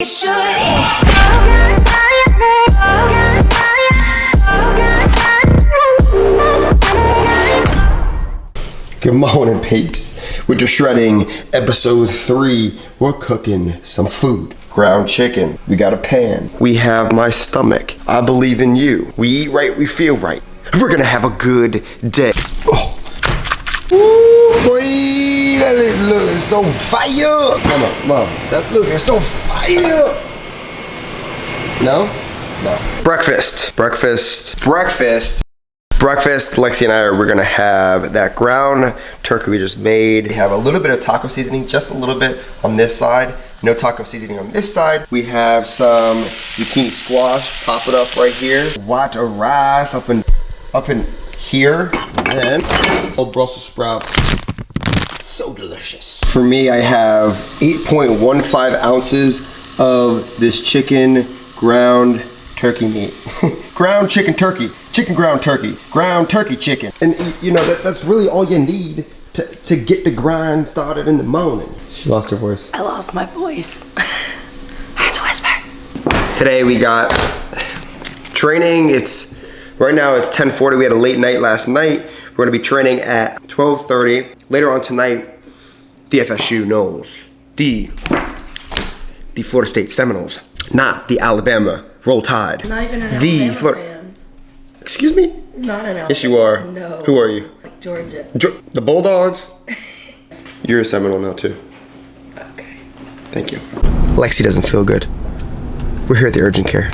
should eat. Good morning, peeps. We're just shredding episode 3. We're cooking some food. Ground chicken. We got a pan. We have my stomach. I believe in you. We eat right, we feel right. We're gonna have a good day. Oh. Ooh, boy, that looks so fire. Mom, that looking so fire. No? No. Breakfast. Lexi and we're gonna have that ground turkey we just made. We have a little bit of taco seasoning, just a little bit on this side. No taco seasoning on this side. We have some zucchini squash, pop it up right here. Water rice up in here. And then Brussels sprouts. So delicious. For me, I have 8.15 ounces of this chicken ground turkey meat. Ground chicken turkey. Chicken ground turkey. Ground turkey chicken. And you know, that's really all you need to get the grind started in the morning. She lost her voice. I lost my voice. I had to whisper. Today we got training. Right now it's 10:40. We had a late night last night. We're gonna be training at 12:30. Later on tonight, the FSU Noles. The Florida State Seminoles. Not the Alabama Roll Tide. Not even an Alabama fan. Excuse me? Not an Alabama. Yes, you are. No. Who are you? Like Georgia. The Bulldogs? You're a Seminole now too. Okay. Thank you. Lexi doesn't feel good. We're here at the urgent care.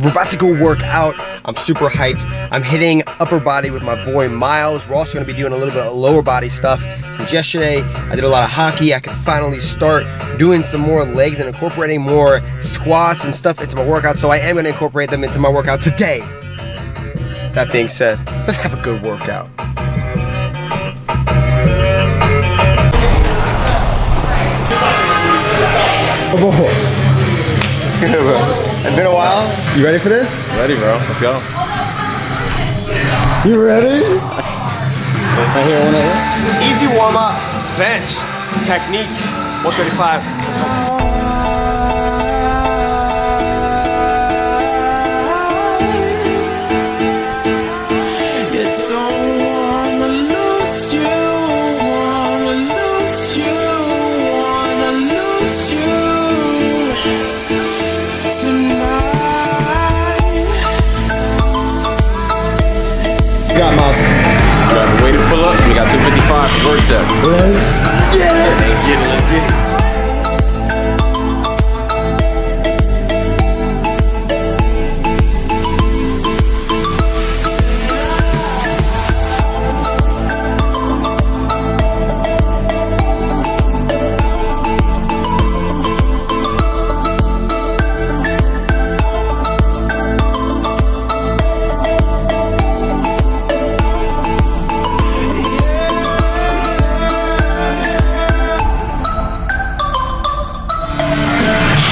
We're about to go work out. I'm super hyped. I'm hitting upper body with my boy Miles. We're also gonna be doing a little bit of lower body stuff. Since yesterday, I did a lot of hockey. I can finally start doing some more legs and incorporating more squats and stuff into my workout. So I am gonna incorporate them into my workout today. That being said, let's have a good workout. Oh boy. It's good, bro. It's been a while. You ready for this? Ready, bro. Let's go. You ready? Right here, one over. Easy warm up, bench, technique, 135. Let's go. Got Miles. We got weighted pull-ups and we got 255 work sets. Let's get it. Let's get it.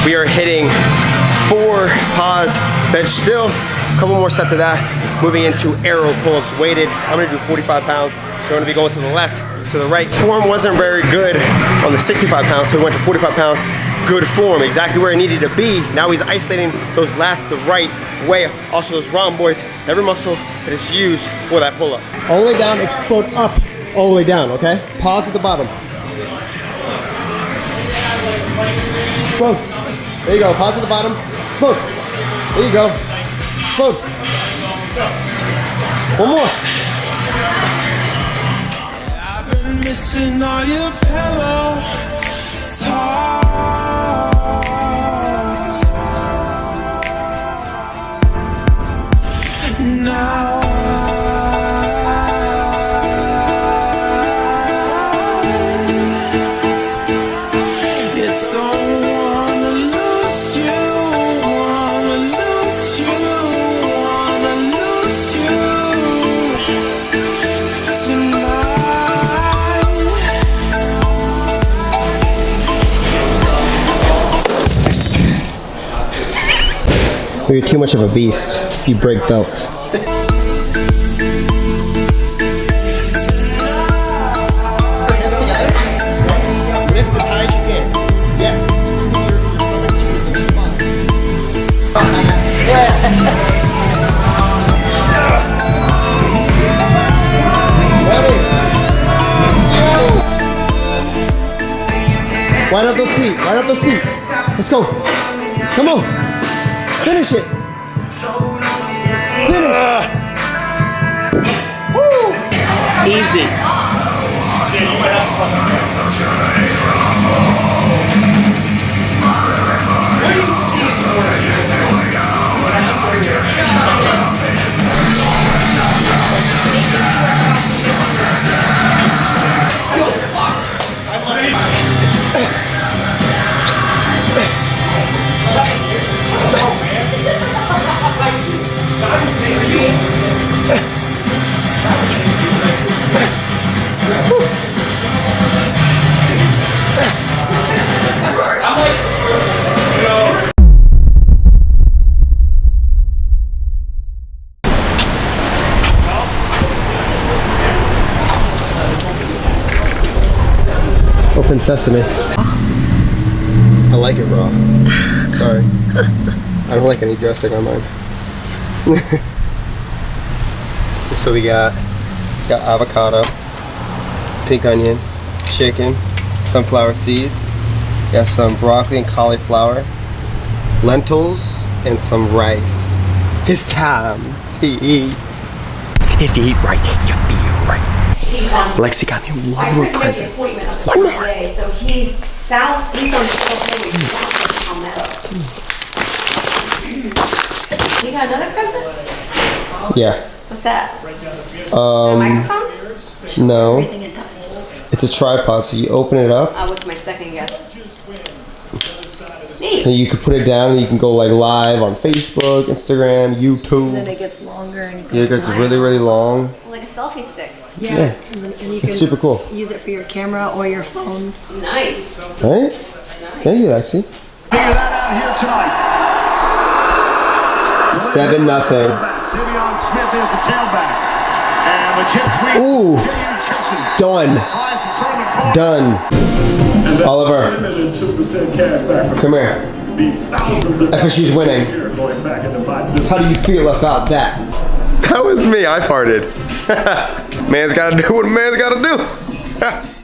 We are hitting 4 pause bench still. A couple more sets of that. Moving into arrow pull-ups weighted. I'm gonna do 45 pounds. So we're gonna be going to the left, to the right. Form wasn't very good on the 65 pounds, so we went to 45 pounds. Good form, exactly where it needed to be. Now he's isolating those lats the right way. Also those rhomboids, every muscle that is used for that pull-up. All the way down, explode up, all the way down, okay? Pause at the bottom. Explode. There you go, pause at the bottom, explode. There you go, explode. One more. I've been missing all your pillow talks. Now You're too much of a beast. You break belts. Lift as high as you can. Wide up those feet. Wide up those feet. Let's go. Come on. Finish it. Finish. Woo. Easy. Open sesame. I like it raw. Sorry. I don't like any dressing on mine. So we got avocado, pink onion, chicken, sunflower seeds, got some broccoli and cauliflower, lentils, and some rice. It's time to eat. If you eat right, you feel right. Lexi got me one more present. One more. So he's south. He's on south of Palmetto. You got another present? Yeah. What's that? A microphone? No. Everything it does. It's a tripod, so you open it up, What's my second guess? Neat. and you can put it down, and you can go like live on Facebook, Instagram, YouTube. Then it gets longer and you can Yeah, it gets really, really long. like a selfie stick. Yeah. And you It's super cool. use it for your camera or your phone. Nice. Right? Thank you, Lexi. Figure that out here tonight. 7-0. Devion Smith is the tailback. And the jet sweep. Ooh. J.U. Chesson Done. tries to turn the corner. Done. Oliver, 2% cash back from come here. these thousands of FSU's winning. going back into my How do you feel about that? That was me. I farted. Man's gotta do what a man's gotta do.